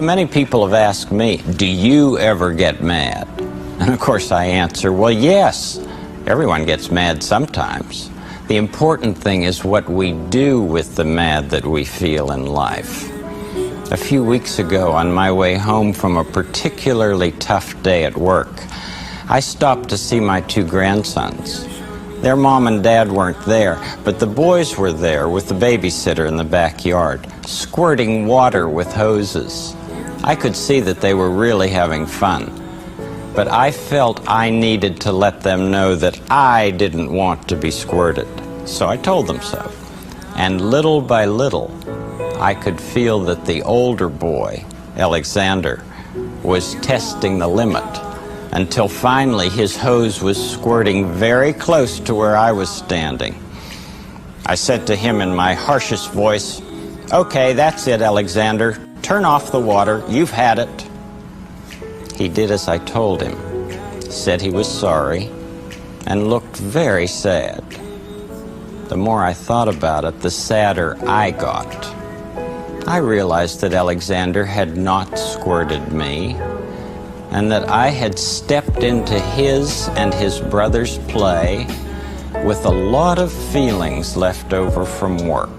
Many people have asked me, do you ever get mad? And of course I answer, well, yes. Everyone gets mad sometimes. The important thing is what we do with the mad that we feel in life. A few weeks ago, on my way home from a particularly tough day at work, I stopped to see my two grandsons. Their mom and dad weren't there, but the boys were there with the babysitter in the backyard, squirting water with hoses. I could see that they were really having fun, but I felt I needed to let them know that I didn't want to be squirted. So I told them so. And little by little, I could feel that the older boy, Alexander, was testing the limit, until finally his hose was squirting very close to where I was standing. I said to him in my harshest voice, "Okay, that's it, Alexander. Turn off the water. You've had it." He did as I told him, said he was sorry, and looked very sad. The more I thought about it, the sadder I got. I realized that Alexander had not squirted me, and that I had stepped into his and his brother's play with a lot of feelings left over from work.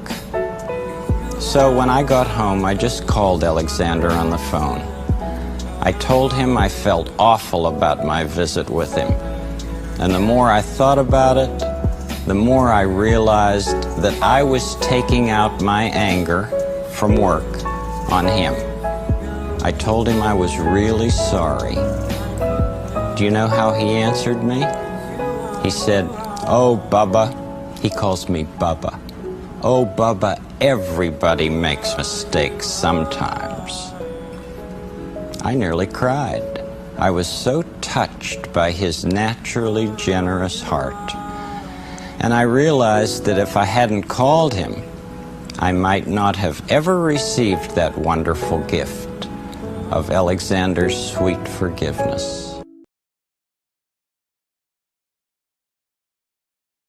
So when I got home, I just called Alexander on the phone. I told him I felt awful about my visit with him. And the more I thought about it, the more I realized that I was taking out my anger from work on him. I told him I was really sorry. Do you know how he answered me? He said, "Oh, Bubba," he calls me Bubba. "Oh, Bubba, everybody makes mistakes sometimes." I nearly cried. I was so touched by his naturally generous heart. And I realized that if I hadn't called him, I might not have ever received that wonderful gift of Alexander's sweet forgiveness.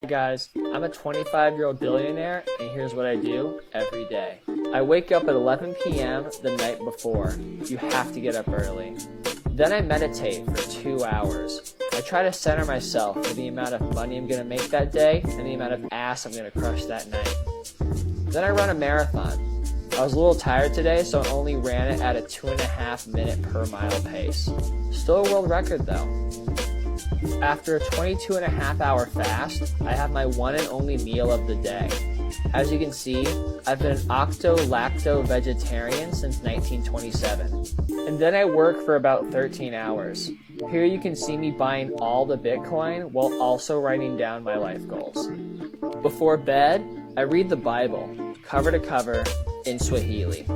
Hey guys, I'm a 25-year-old billionaire, and here's what I do every day. I wake up at 11 p.m. the night before. You have to get up early. Then I meditate for 2 hours. I try to center myself for the amount of money I'm going to make that day and the amount of ass I'm going to crush that night. Then I run a marathon. I was a little tired today, so I only ran it at a 2.5 minute per mile pace. Still a world record though. After a 22.5-hour fast, I have my one and only meal of the day. As you can see, I've been an octo-lacto vegetarian since 1927. And then I work for about 13 hours. Here you can see me buying all the Bitcoin while also writing down my life goals. Before bed, I read the Bible, cover to cover, in Swahili.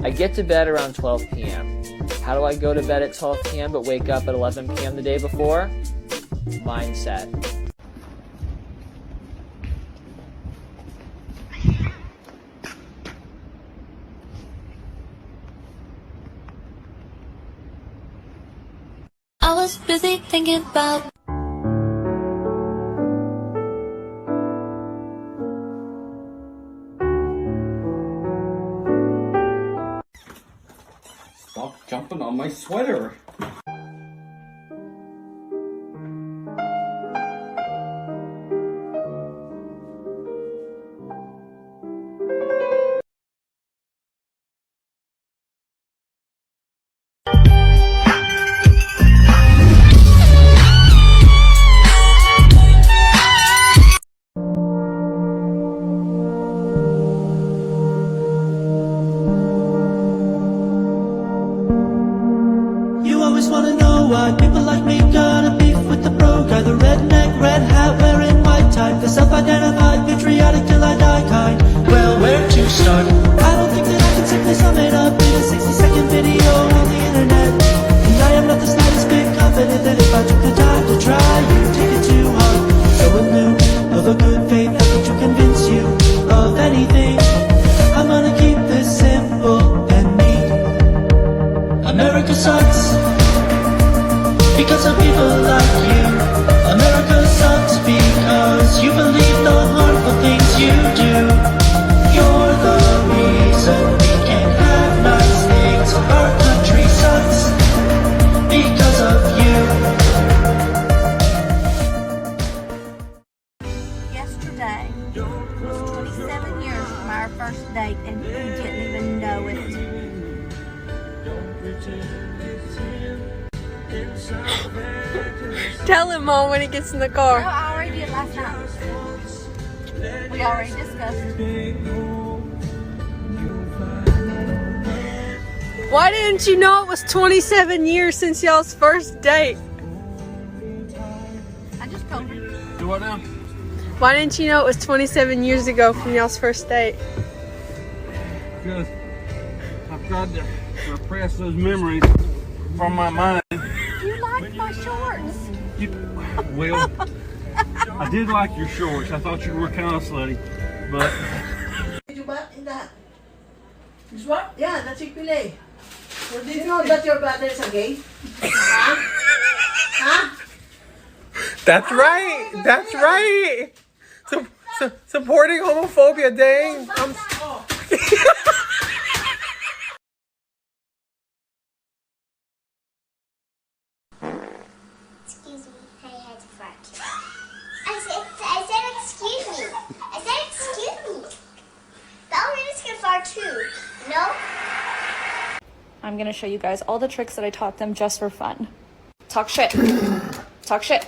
I get to bed around 12 p.m. How do I go to bed at 12 p.m. but wake up at 11 p.m. the day before? Mindset. I was busy thinking about Stop jumping on my sweater. Wanna know why people like me got a beef with the bro guy, the redneck, red hat wearing white tie, the self-identified patriotic till I die kind. Well, where to start? I don't think that I can simply sum it up in a 60-second video on the internet. And I am not the slightest bit confident that if I took the time to try, you'd take it too hard. So in lieu of a good faith effort to convince you of anything, I'm gonna keep this simple and neat. America sucks because of people like you. America sucks because you believe the harmful things you do. You're the reason. first date and we didn't even know it. Tell him, Mom, when he gets in the car. No, I already did last night. We already discussed it. Why didn't you know it was 27 years since y'all's first date? I just told her. Do what now? Why didn't you know it was 27 years ago from y'all's first date? Because I've tried to repress those memories from my mind. You like my shorts. Well, I did like your shorts. I thought you were kind of slutty, but... Did you butt in that? This one? Yeah, that's Chick-fil-A. Well, did you know that your brother is a gay? Huh? Huh? That's right. That's right. Supporting homophobia, dang. Excuse me, I had to fart. I said excuse me. I said excuse me. Ballerinas can fart too. No? I'm gonna show you guys all the tricks that I taught them just for fun. Talk shit. Talk shit.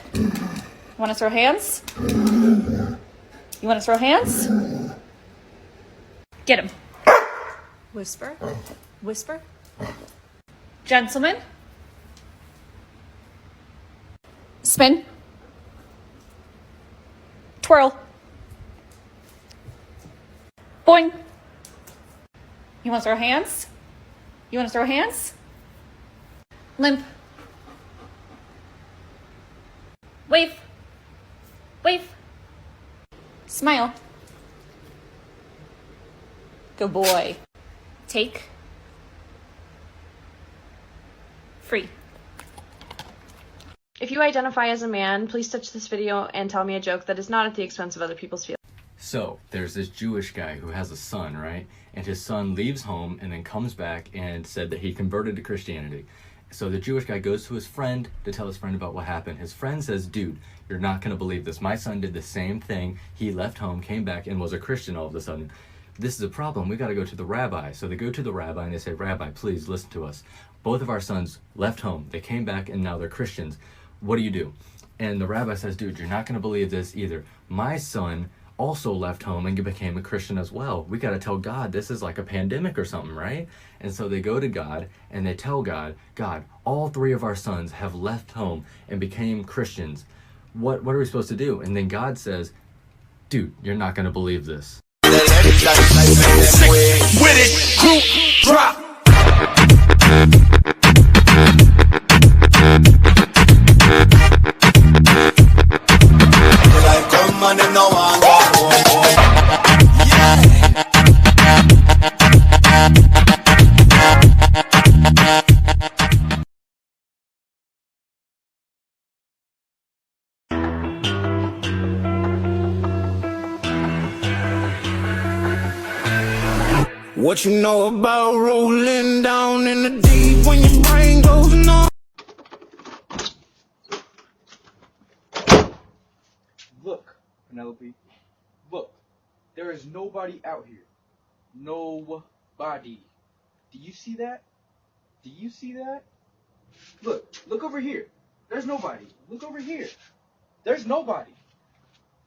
Wanna throw hands? You wanna throw hands? Get him. Whisper. Whisper. Gentlemen. Spin. Twirl. Boing. You wanna throw hands? You wanna throw hands? Limp. Wave. Wave. Smile. Good boy. Take. Free. If you identify as a man, please touch this video and tell me a joke that is not at the expense of other people's feelings. So, there's this Jewish guy who has a son, right? And his son leaves home and then comes back and said that he converted to Christianity. So the Jewish guy goes to his friend to tell his friend about what happened. His friend says, dude, you're not going to believe this. My son did the same thing. He left home, came back, and was a Christian all of a sudden. This is a problem. We got to go to the rabbi. So they go to the rabbi and they say, Rabbi, please listen to us. Both of our sons left home. They came back and now they're Christians. What do you do? And the rabbi says, dude, you're not going to believe this either. My son also left home and became a Christian as well. We got to tell God this is like a pandemic or something, right? And so they go to God and they tell God, God, all three of our sons have left home and became Christians. What are we supposed to do? And then God says, dude, you're not going to believe this. With it, group drop. What you know about rolling down in the deep when your brain goes numb? Look, Penelope. Look. There is nobody out here. Nobody. Do you see that? Do you see that? Look over here. There's nobody. Look over here. There's nobody.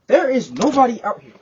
There is nobody out here.